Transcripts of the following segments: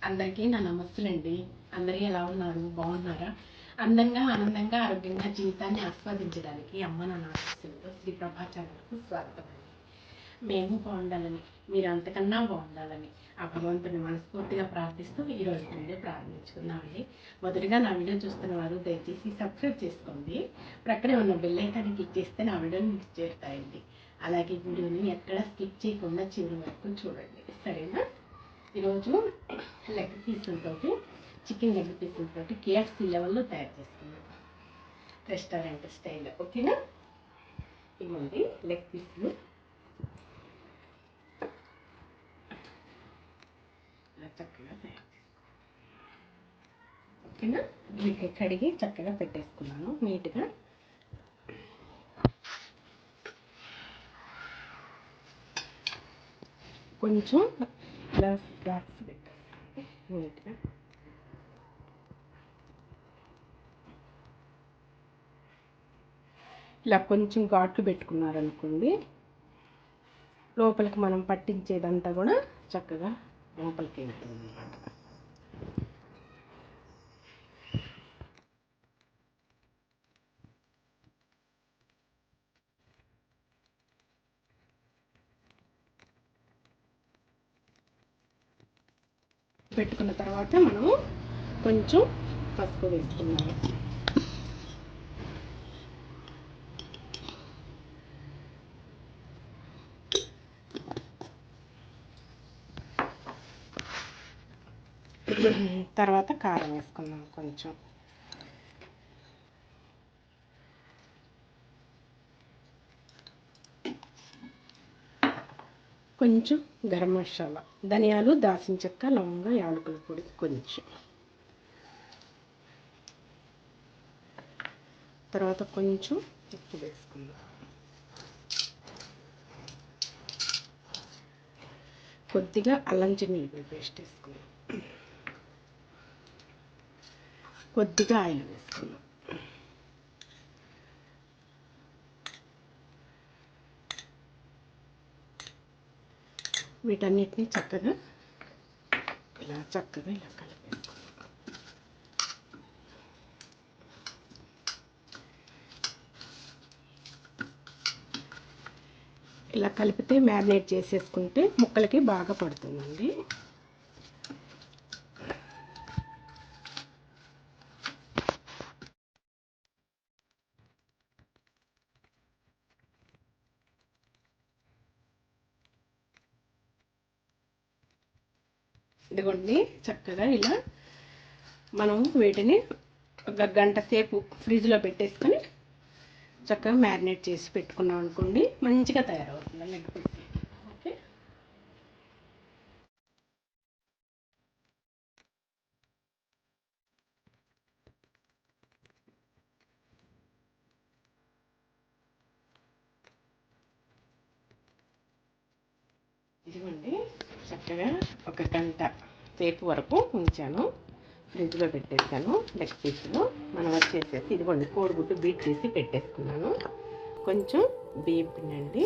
అందరికీ నా నమస్తులండి. అందరూ ఎలా ఉన్నారు? బాగున్నారా? అందంగా, ఆనందంగా, ఆరోగ్యంగా జీవితాన్ని ఆస్వాదించడానికి అమ్మ నాన్న ఆశీస్సులతో శ్రీ ప్రభా ఛానల్‌కు స్వాగతం అండి. మేము బాగుండాలని, మీరు అంతకన్నా బాగుండాలని ఆ భగవంతుని మనస్ఫూర్తిగా ప్రార్థిస్తూ ఈ రోజు నుండి ప్రారంభించుకున్నామండి. మొదటిగా నా వీడియో చూస్తున్న వారు దయచేసి సబ్స్క్రైబ్ చేసుకోండి. ప్రక్కనే ఉన్న బెల్ ఐకాన్ని క్లిక్ చేస్తే నా వీడియోని మీకు చేరుతాయండి. అలాగే వీడియోని ఎక్కడ స్కిప్ చేయకుండా చివరి వరకు చూడండి, సరేనా? ఈరోజు లెగ్ పీసులతోటి, చికెన్ లెగ్ పీసులతోటి KFC లెవెల్లో తయారు చేసుకున్నాం, రెస్టారెంట్ స్టైల్. ఓకేనా? ఇవ్వండి లెగ్ పీసులు ఇలా చక్కగా తయారు చేసుకోండి. ఓకేనా? వీటిని కడిగి చక్కగా పెట్టేసుకున్నాను నీట్గా. కొంచెం గ్లాస్ పెట్టేసి నీట్గా ఇలా కొంచెం ఘాట్లు పెట్టుకున్నారనుకోండి, లోపలికి మనం పట్టించేదంతా కూడా చక్కగా లోపలికి వెళ్తుంది అన్నమాట. పెట్టుకున్న తర్వాత మనము కొంచెం పసుపు వేసుకున్నాము. తర్వాత కారం వేసుకుందాం కొంచెం. కొంచెం గరం మసాలా, ధనియాలు, దాల్చిన చెక్క, లవంగ, యాలకుల పొడి కొంచెం. తర్వాత కొంచెం ఉప్పు వేసుకుందాం. కొద్దిగా అల్లం చిన్నుల్లిపాయ పేస్ట్ వేసుకుందాం. కొద్దిగా ఆయిల్ వేసుకుందాం. వీటన్నిటిని చక్కగా ఇలా కలిపేసుకోండి. ఇలా కలిపితే మ్యారినేట్ చేసేసుకుంటే ముక్కలకి బాగా పడుతుందండి. ఇదిగోండి, చక్కగా ఇలా మనం వీటిని ఒక గంట సేపు ఫ్రిడ్జ్లో పెట్టేసుకొని చక్కగా మ్యారినేట్ చేసి పెట్టుకున్నాం అనుకోండి, మంచిగా తయారవుతుంది లెగ్ పీస్. ఓకే, ఇదిగోండి, చక్కగా ఒక గంట సేపు వరకు ఉంచాను, ఫ్రిడ్జ్లో పెట్టేసాను. లెగ్ పీస్లో మనం వచ్చేసేసి ఇదిగోండి కోడిగుడ్డు బీట్ చేసి పెట్టేసుకున్నాను. కొంచెం బియ్యం పిండి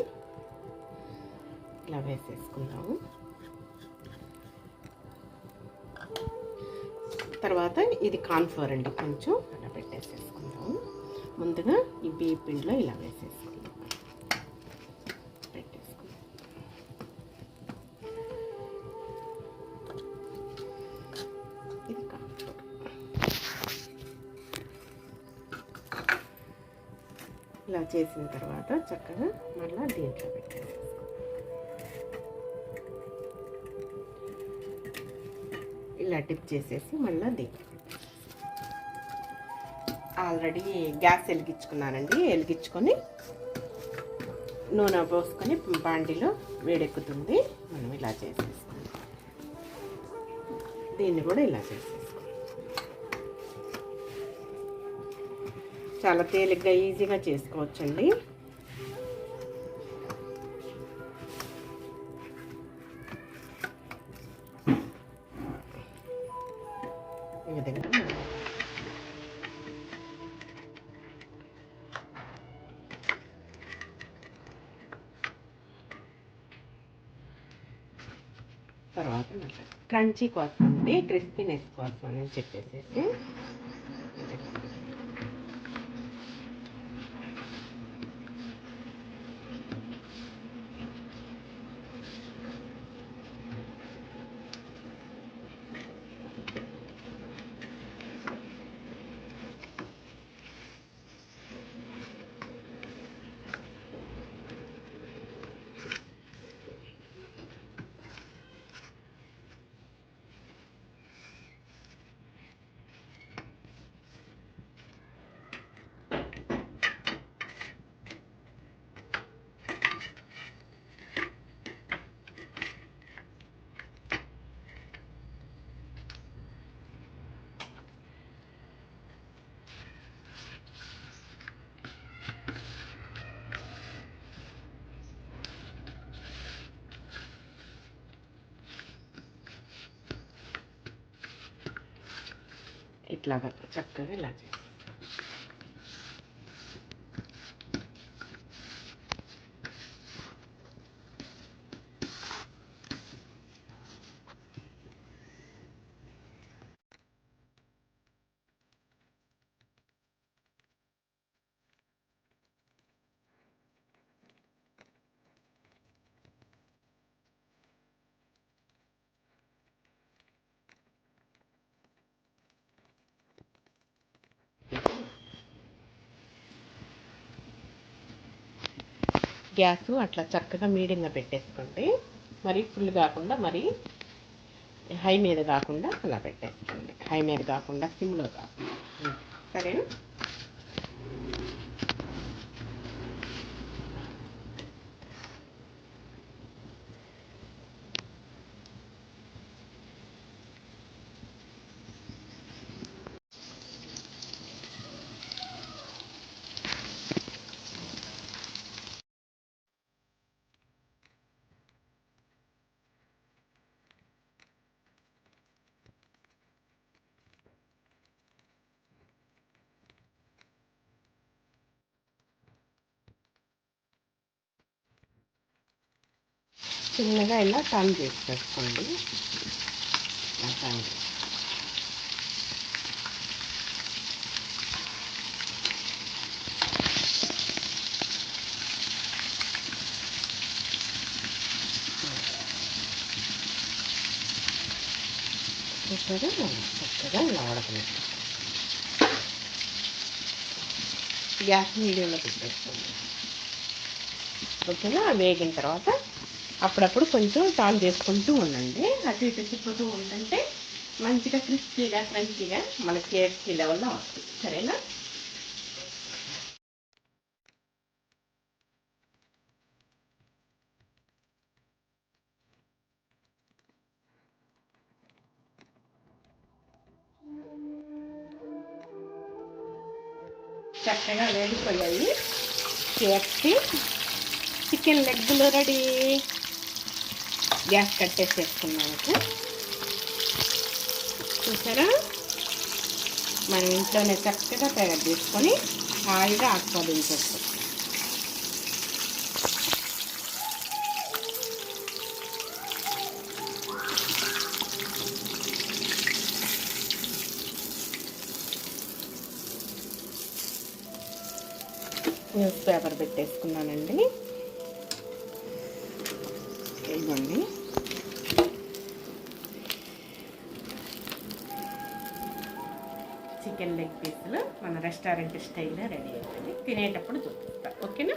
ఇలా వేసేసుకున్నాము. తర్వాత ఇది కార్న్ఫ్లోర్ అండి, కొంచెం అలా పెట్టేసేసుకుందాము. ముందుగా ఈ బియ్యం పిండిలో ఇలా వేసేసుకుందాం. ఇది కార్న్ఫ్లోర్. ఇలా చేసిన తర్వాత చక్కగా మళ్ళీ దీంట్లో పెట్టేసేసుకోండి. ఇలా డిప్ చేసేసి మళ్ళీ దీంట్లో ఆల్రెడీ గ్యాస్ వెలిగించుకున్నానండి. వెలిగించుకొని నూనె పోసుకొని బాండీలో వేడెక్కుతుంది. మనం ఇలా చేసేసుకుందాం. దీన్ని కూడా ఇలా చేసేసుకోండి. చాలా తేలిగ్గా ఈజీగా చేసుకోవచ్చండి. ఈ విధంగా తర్వాత క్రంచీ కోసం అండి, క్రిస్పీనెస్ కోసం అని చెప్పేసి ఇట్లాగా చక్కగా ఇలా చేస్తాం. గ్యాస్ అట్లా చక్కగా మీడియంగా పెట్టేసుకోండి. మరీ ఫుల్ కాకుండా, మరీ హై మీద కాకుండా అలా పెట్టేసుకోండి. హై మీద కాకుండా, సిమ్లో కాకుండా. సరేనా? చిన్నగా ఇలా టర్న్ చేసేసుకోండి. టర్న్ చక్కగా ఇలా ఉడకలేదు. గ్యాస్ మీడియంలో పెట్టేసుకోండి. ఓకేనా? వేగిన తర్వాత అప్పుడప్పుడు కొంచెం టర్న్ చేసుకుంటూ ఉండండి. అటు ఇటు తిప్పుతూ ఉంటుంటే మంచిగా క్రిస్పీగా, క్రంచీగా మన KFC లెవెల్లో వస్తుంది. సరేనా? చక్కగా వేడిపోయాయి. KFC చికెన్ లెగ్గులు రెడీ. గ్యాస్ కట్టేసేసుకున్నాము. చూసారా? మనం ఇంట్లోనే చక్కగా తయారు చేసుకొని హాయిగా ఆస్వాదించవచ్చు. న్యూస్ పేపర్ పెట్టేసుకున్నానండి. ఇదిగోండి. చికెన్ లెగ్ పీసులు మన రెస్టారెంట్ స్టైల్లో రెడీ అవుతుంది. తినేటప్పుడు చూపిస్తా. ఓకేనా?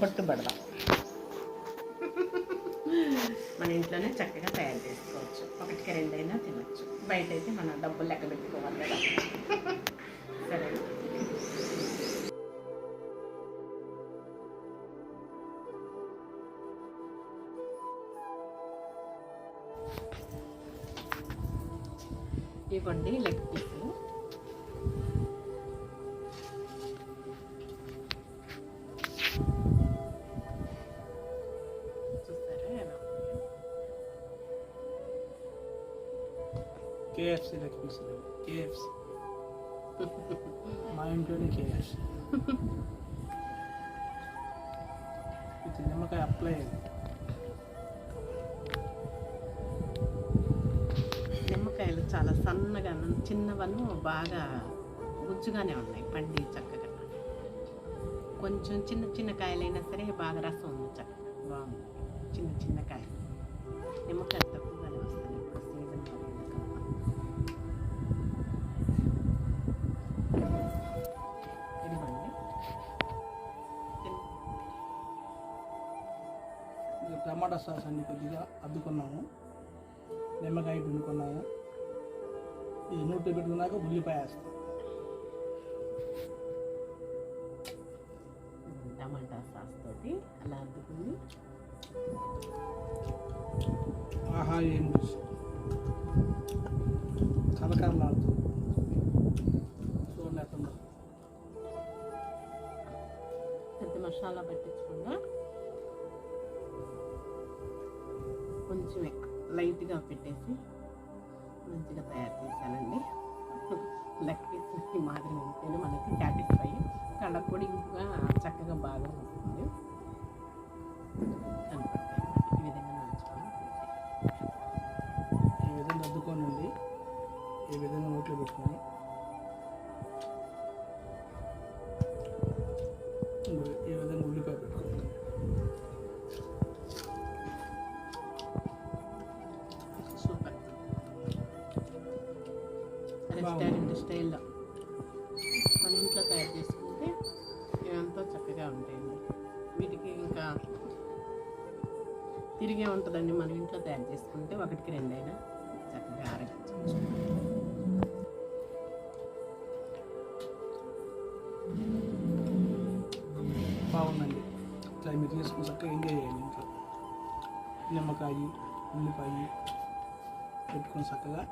పట్టు పడదాం. మన ఇంట్లోనే చక్కగా తయారు చేసుకోవచ్చు. ఒకటికి రెండైనా తినచ్చు. బయట అయితే మన డబ్బులు లెక్క పెట్టుకోవాలి కదా. సరే, ఇవ్వండి లెగ్ పీసులు. చూస్తారా ఎలా KFC లెగ్ పీసులు. KFC మా ఇంట్లోనే KFC ఇది నిమ్మకాయ అప్లై అయింది. చాలా సన్నగా చిన్నవను బాగా గుజ్జుగానే ఉన్నాయి, పండి చక్కగా. కొంచెం చిన్న చిన్న కాయలైనా సరే బాగా రసం ఉంది, చక్కగా బాగుంది. చిన్న చిన్న కాయలు, నిమ్మకాయలు తక్కువగానే వస్తాయి ఇప్పుడు సీజన్ ఇదిగోండి. ఇది టమాటా సాస్ అండి, కొద్దిగా అద్దుకున్నాము, నిమ్మకాయ పిండుకున్నాము. ఇది నూనె పెట్టుకున్నాక ఉల్లిపాయ వేస్తాం. టమాటా సాస్ తోటి అలా అద్దుకుని ఆహా ఏం రుచి, కలకరలాడుతూ చూడండి ఎట్టుందో. పెద్ద మసాలా పట్టించకుండా కొంచెం లైట్గా పెట్టేసి మంచిగా తయారు చేశానండి. లెగ్ పీస్ ఈ మాదిరి ఉంటేనే మనకి సాటిస్ఫై, కళ్ళకు కూడా ఇంకా చక్కగా బాగా వస్తుంది. కనపడతాయి ఈ విధంగా నంచుకొని ఈ విధంగా అద్దుకోనండి, ఈ విధంగా నోట్లో పెట్టుకొని ఈ విధంగా ఉల్లిపాయ పెట్టుకోండి. సూపర్. రెస్టారెంట్ స్టైల్లో మన ఇంట్లో తయారు చేసుకుంటే ఎంతో చక్కగా ఉంటాయండి. వీటికి ఇంకా తిరిగే ఉంటుందండి, మనం ఇంట్లో తయారు చేసుకుంటే ఒకటికి రెండైనా చక్కగా ఆరగించవచ్చు. బాగుందండి. ఇట్లా మీరు చేసుకుని చక్కగా ఎంజాయ్ చేయండి ఇంట్లో. నిమ్మకాయ ఉల్లిపాయ పెట్టుకొని చక్కగా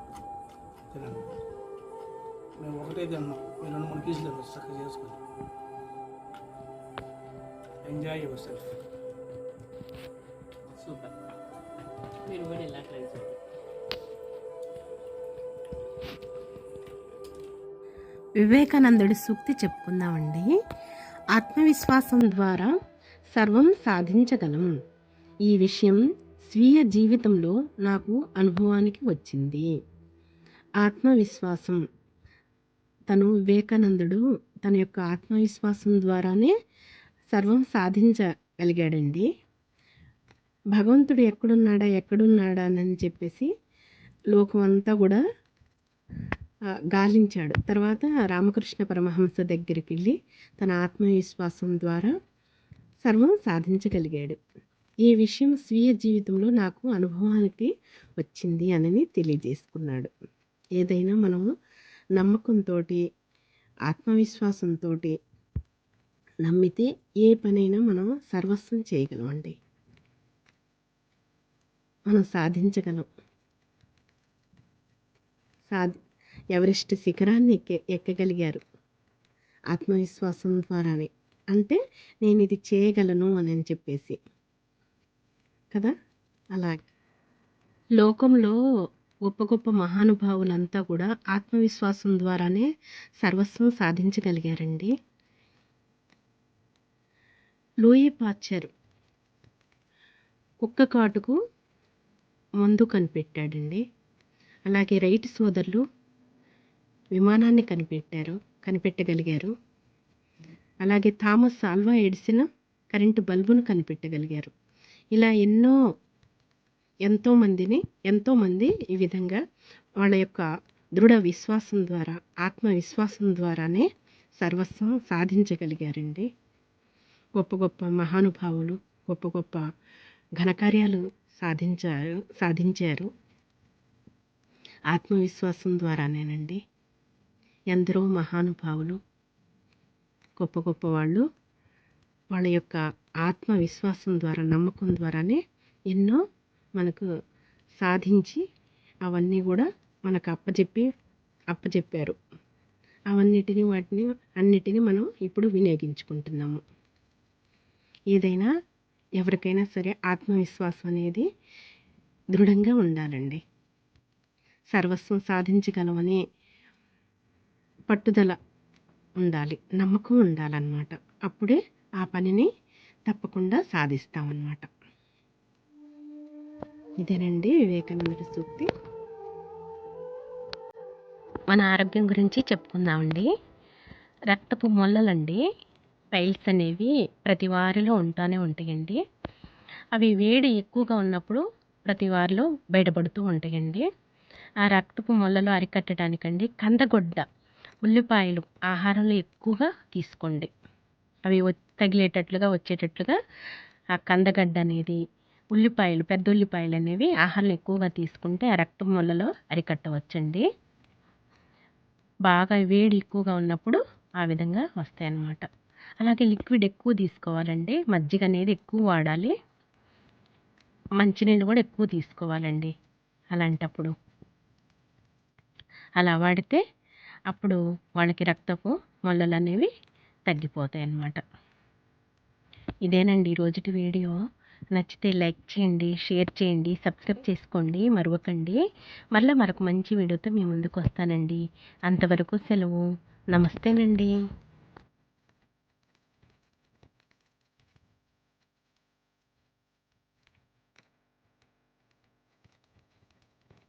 తినండి. మేము ఒకటే తిన్నాం, మీరు 2-3 పీసులు తినవచ్చు చక్కగా చేసుకొని. Enjoy your self. సూపర్. మీరు కూడా ఇలా ట్రై చేయండి. వివేకానందుడి సూక్తి చెప్పుకుందామండి. ఆత్మవిశ్వాసం ద్వారా సర్వం సాధించగలం. ఈ విషయం స్వీయ జీవితంలో నాకు అనుభవానికి వచ్చింది. ఆత్మవిశ్వాసం, వివేకానందుడు తన యొక్క ఆత్మవిశ్వాసం ద్వారానే సర్వం సాధించగలిగాడండి. భగవంతుడు ఎక్కడున్నాడా అని చెప్పేసి లోకం అంతా కూడా గాలించాడు. తర్వాత రామకృష్ణ పరమహంస దగ్గరికి వెళ్ళి తన ఆత్మవిశ్వాసం ద్వారా సర్వం సాధించగలిగాడు. ఈ విషయం స్వీయ జీవితంలో నాకు అనుభవానికి వచ్చింది అని తెలియజేసుకున్నాడు. ఏదైనా మనము నమ్మకంతో, ఆత్మవిశ్వాసంతో నమ్మితే ఏ పనైనా మనం సర్వస్వం చేయగలమండి, మనం సాధించగలం. ఎవరెస్ట్ శిఖరాన్ని ఎక్కగలిగారు ఆత్మవిశ్వాసం ద్వారానే. అంటే నేను ఇది చేయగలను అని చెప్పేసి కదా. అలాగే లోకంలో గొప్ప గొప్ప మహానుభావులంతా కూడా ఆత్మవిశ్వాసం ద్వారానే సర్వస్వం సాధించగలిగారండి. లూయి పాశ్చర్ కుక్క కాటుకు మందు కనిపెట్టాడండి. అలాగే రైట్ సోదరులు విమానాన్ని కనిపెట్టగలిగారు. అలాగే థామస్ ఆల్వా ఎడిసన్ కరెంటు బల్బును కనిపెట్టగలిగారు. ఇలా ఎంతోమంది ఈ విధంగా వాళ్ళ యొక్క దృఢ విశ్వాసం ద్వారా, ఆత్మవిశ్వాసం ద్వారానే సర్వస్వం సాధించగలిగారండి. గొప్ప గొప్ప మహానుభావులు గొప్ప గొప్ప ఘనకార్యాలు సాధించారు ఆత్మవిశ్వాసం ద్వారానేనండి. ఎందరో మహానుభావులు గొప్ప గొప్ప వాళ్ళు వాళ్ళ యొక్క ఆత్మవిశ్వాసం ద్వారా, నమ్మకం ద్వారానే ఎన్నో మనకు సాధించి అవన్నీ కూడా మనకు అప్పచెప్పారు. అన్నిటినీ మనం ఇప్పుడు వినియోగించుకుంటున్నాము. ఏదైనా ఎవరికైనా సరే ఆత్మవిశ్వాసం అనేది దృఢంగా ఉండాలండి. సర్వస్వం సాధించగలమనే పట్టుదల ఉండాలి, నమ్మకం ఉండాలన్నమాట. అప్పుడే ఆ పనిని తప్పకుండా సాధిస్తామన్నమాట. ఇదేనండి వివేకానందుడి సూక్తి. మన ఆరోగ్యం గురించి చెప్పుకుందామండి. రక్తపు మొల్లలండి, పైల్స్ అనేవి ప్రతి వారిలో ఉంటానే ఉంటాయండి. అవి వేడి ఎక్కువగా ఉన్నప్పుడు ప్రతి వారిలో బయటపడుతూ ఉంటాయండి. ఆ రక్తపు మొల్లలు అరికట్టడానికండి కందగొడ్డ ఉల్లిపాయలు ఆహారంలో ఎక్కువగా తీసుకోండి. అవి తగిలేటట్లుగా వచ్చేటట్లుగా ఆ కందగడ్డ అనేది, ఉల్లిపాయలు, పెద్ద ఉల్లిపాయలు అనేవి ఆహారంలో ఎక్కువగా తీసుకుంటే ఆ రక్తపు మొల్లలో అరికట్టవచ్చండి. బాగా వేడి ఎక్కువగా ఉన్నప్పుడు ఆ విధంగా వస్తాయన్నమాట. అలాగే లిక్విడ్ ఎక్కువ తీసుకోవాలండి. మజ్జిగ అనేది ఎక్కువ వాడాలి. మంచినీళ్ళు కూడా ఎక్కువ తీసుకోవాలండి అలాంటప్పుడు. అలా వాడితే అప్పుడు వాళ్ళకి రక్తపు మొల్లలు అనేవి తగ్గిపోతాయి అన్నమాట. ఇదేనండి ఈరోజుటి వీడియో. నచ్చితే లైక్ చేయండి, షేర్ చేయండి, సబ్స్క్రైబ్ చేసుకోండి మరవకండి. మళ్ళీ మరొక మంచి వీడియోతో మీ ముందుకు వస్తానండి. అంతవరకు సెలవు. నమస్తేనండి.